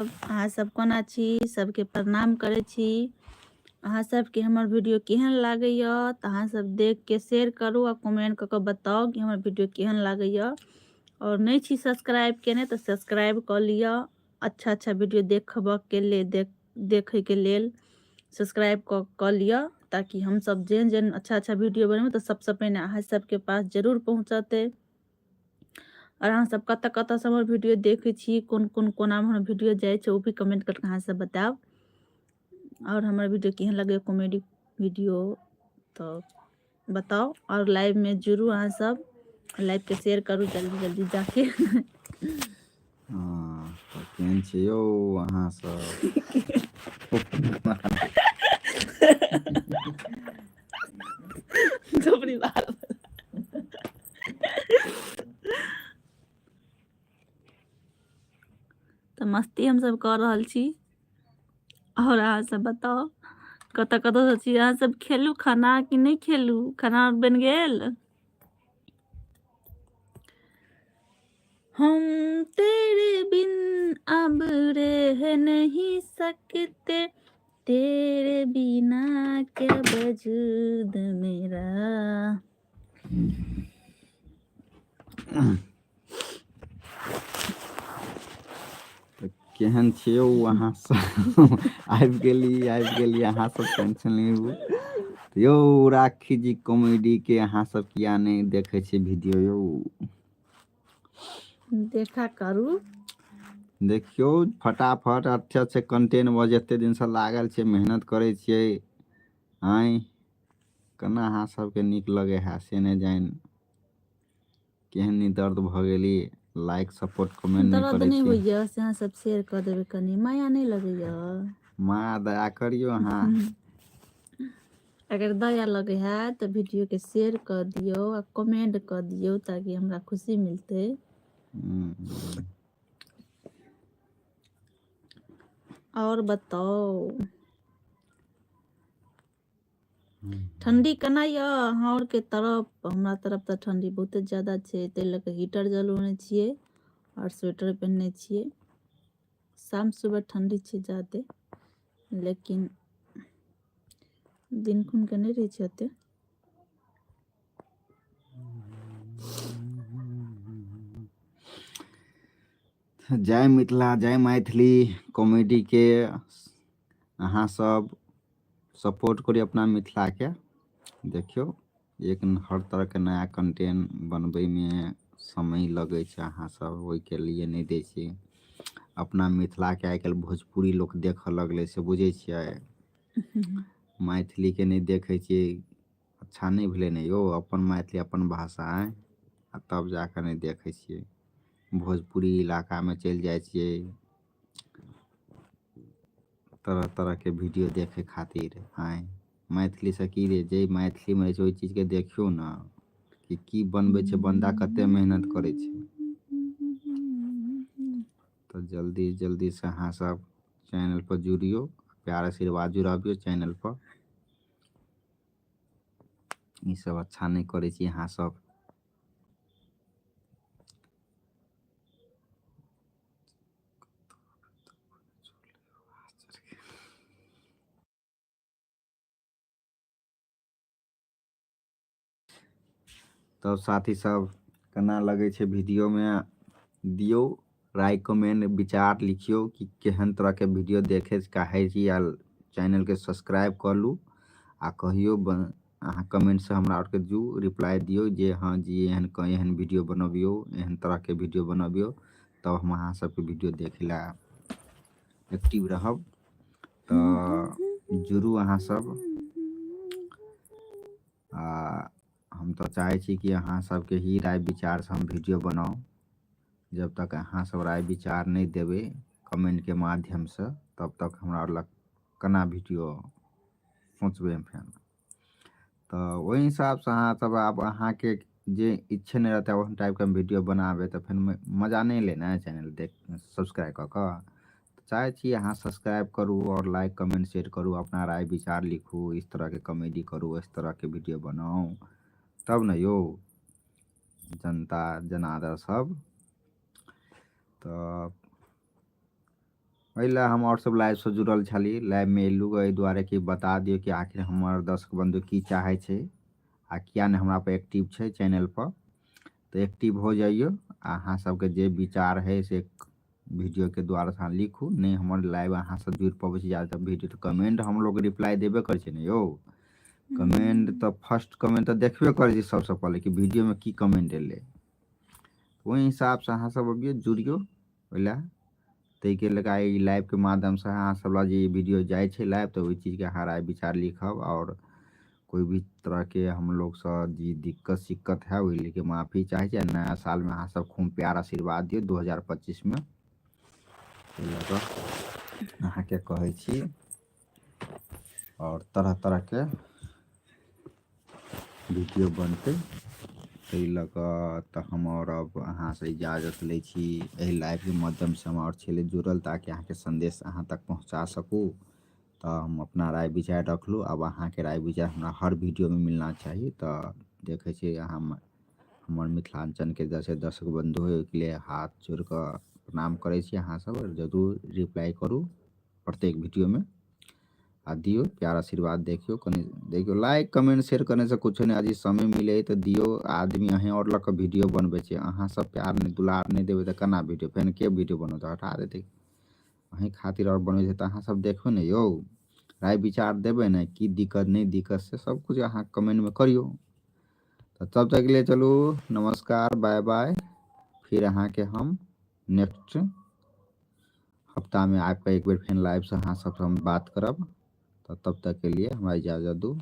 अहाँ सब कोना छी, सबके प्रणाम करै छी। अहाँ सबके हमर वीडियो केहन लागैया तऽ अहाँ सब देख के शेयर करू आ कमेंट कऽ के बताउ कि हमर वीडियो केहन लागैया। और नहीं छी सब्सक्राइब केने तऽ सब्सक्राइब कऽ लिअ। अच्छा अच्छा वीडियो देखबके लेल देखै के लेल सब्सक्राइब कऽ लिअ, ताकि हम सब जेन अच्छा अच्छा वीडियो बनेबै तऽ सबसे पहिने अहाँ सबके पास जरूर पहुँचतै। और अहाँ सब कतऽ से हमर वीडियो देखै छी, कोन कोना में हमर वीडियो जाय छै, वो भी कमेंट करके अहाँ सब बताओ। और हमर वीडियो केहन लगे कॉमेडी वीडियो तो बताओ। और लाइव में जुड़ू, अहाँ सब लाइव के शेयर करू जल्दी जल्दी जाके। हाँ तो केहन छी यौ अहाँ सब? चुपड़ी बात। तो मस्ती हम सब कर रहल छी। और अहाँ सब बताओ कतऽ से छी अहाँ सब? खेलू खाना कि नहीं खेलू? खाना बन गेल? हम तेरे बिन अब रह नहीं सकते, तेरे बिना क्या वजूद मेरा। तो केहन छी यौ अहाँ सब? आबि गेली अहाँ सब टेंशन नहीं लू। तो यौ राखी जी कॉमेडी के अहाँ सब किया नहीं देखे छी वीडियो यौ? देखा करू। देखियो फटाफट अच्छे कंटेंट एते दिन से लागल छै, मेहनत करे छियै। आय केना अहाँ सबके नीक लगे है से नहीं जान। केहन नी दर्द भ गेली, लाइक सपोर्ट कमेंट नहीं दर्द करे नहीं छी। होइया से अहाँ सब शेयर कर देबै, कनी माया नहीं लगैया? माया दया करियो अहाँ। अगर दया लगे है तो वीडियो के शेयर कर दियो और कमेंट कर दियो, ताकि हमरा खुशी मिलते। और बताओ ठंडी केना या अहाँ और के तरफ? हमरा तरफ तो ठंडी बहुत ज्यादा छै, तै लऽ के हीटर जलौने छियै और स्वेटर पहनने छियै। शाम सुबह ठंडी छै ज्यादे, लेकिन दिन खुन के नहीं रहे छै ओते। जय मिथिला जय मैथिली कॉमेडी के अहाँ सब सपोर्ट करिए अपना मिथिला के। देखियो एक हर तरह के नया कंटेंट बनबे में समय लगे छै, अहाँ सब ओइ के लिए नहीं दै छी। अपना मिथिला के आजकल भोजपुरी लोग देखऽ लगले से बुझे छियै। मैथिली के नहीं देखे छी, अच्छा नहीं भेले ने यौ? अपन मैथिली अपन भाषा है, तब जाकर नहीं देखे छियै। भोजपुरी इलाका में चल जाए छियै तरह तरह के वीडियो देखे खातिर। आय मैथिली से की रे, जे मैथिली में ओइ चीज के देखियो ना कि की बनबै छै बंदा, कते मेहनत करे छै। तो जल्दी से अहाँ सब चैनल पर जुड़ियो, प्यार आशीर्वाद जुड़ाबियो चैनल पर। ई सब अच्छा नहीं करे छी अहाँ सब। तब साथी सब केना लगे छै वीडियो में दियो राय कमेंट विचार लिखियो कि केहन तरह के वीडियो देखे चाहे छी, या चैनल के सब्सक्राइब कर लू आ कहियो अहाँ कमेंट से हमरा के जू रिप्लाई दियो जे हाँ जी एहन वीडियो बनबियो, एहन तरह के वीडियो बनबियो, तब हम अहाँ सबके वीडियो देखे ला एक्टिव रहब। तो जुड़ू अहाँ सब। हम तो चाहे छी कि अहाँ सबके ही राय विचार से हम वीडियो बनाऊ। जब तक अहाँ सब राय विचार नहीं देवे कमेंट के माध्यम से, तब तक हमरा लग केना वीडियो सोचबे फेन। तो वही हिसाब से अहाँ सब अब अहाँ के जे इच्छे नहीं रहता वही टाइप का वीडियो बनावे, तो फिर मजा नहीं लेना है चैनल देख सब्सक्राइब कर। चाहे छी अहाँ सब्सक्राइब करू और लाइक कमेंट शेयर करू, अपना राय विचार लिखू, इस तरह के कॉमेडी करू, इस तरह के वीडियो बनाऊ, तब न यो जनता जनार्दन सब। तो ओइला हम और सब लाइव से जुड़ल छली, लाइव में एलू एहि दुआरे कि बता दियो कि आखिर हमर दर्शक बंधु की चाहे छे आ किया ने हमरा पर एक्टिव छे चैनल पर। तो एक्टिव हो जाइयो। अहाँ सबके जे विचार है से वीडियो के द्वारा से लिखू। नहीं हमर लाइव अहाँ सब जुड़ पाबे ज्यादा वीडियो तो कमेंट हम लोग रिप्लाई देबे कर छे ने यो। कमेंट तो फर्स्ट कमेंट तो देखबे कर छी सबसे पहले कि वीडियो में की कमेंट एले। वही हिसाब से अहाँ सब अबियो जुड़ियो ओइला। तै के लगा ई लाइव के माध्यम से अहाँ सब ला जे वीडियो जाय छे लाइव तो ओई चीज के अहाँ राय विचार लिखब और कोई भी तरह के हम लोग से जी दिक्कत सिक्कत है वही लेके माफी चाहे छे। नया साल में अहाँ सब खूब प्यार आशीर्वाद दियो 2025 में। अहाँ के कहे छी और तरह तरह के वीडियो बनते तै लगा हम और अब अहाँ से इजाजत ले छी। एही लाइव के माध्यम से हम और छेले जुड़ल ताकि अहाँ के संदेश अहाँ तक पहुंचा सकू। तो हम अपना राय विचार रखलू। अब अहाँ के राय विचार हमरा हर वीडियो में मिलना चाहिए। तो देखे छे हम हमर मिथिलांचल के जैसे दर्शक बंधु है के लिए हाथ जोड़ कर प्रणाम करे छी। अहाँ सब जरूर रिप्लाई करू प्रत्येक वीडियो में आ दियो प्यार आशीर्वाद देखियो कने देखियो लाइक कमेंट शेयर करने से कुछ नहीं। आज समय मिले तो दियो आदमी अहें और लक वीडियो बनबे छे। अहाँ सब प्यार नहीं दुलार नहीं देबे तो केना वीडियो फेन के वीडियो बनो तो हटा देते अहें खातिर और बने छे। तो अहाँ सब देखो ने यो राय विचार देबे ने की दिक्कत नहीं दिक्कत से सब कुछ अहाँ कमेंट में करियो। तो तब तक के लिए चलो नमस्कार बाय बाय। फिर अहाँ के हम नेक्स्ट हफ्ता में आपका एक बार फिर लाइव से अहाँ सब हम बात करब। तो तब तक के लिए हमारी इजाजत दो।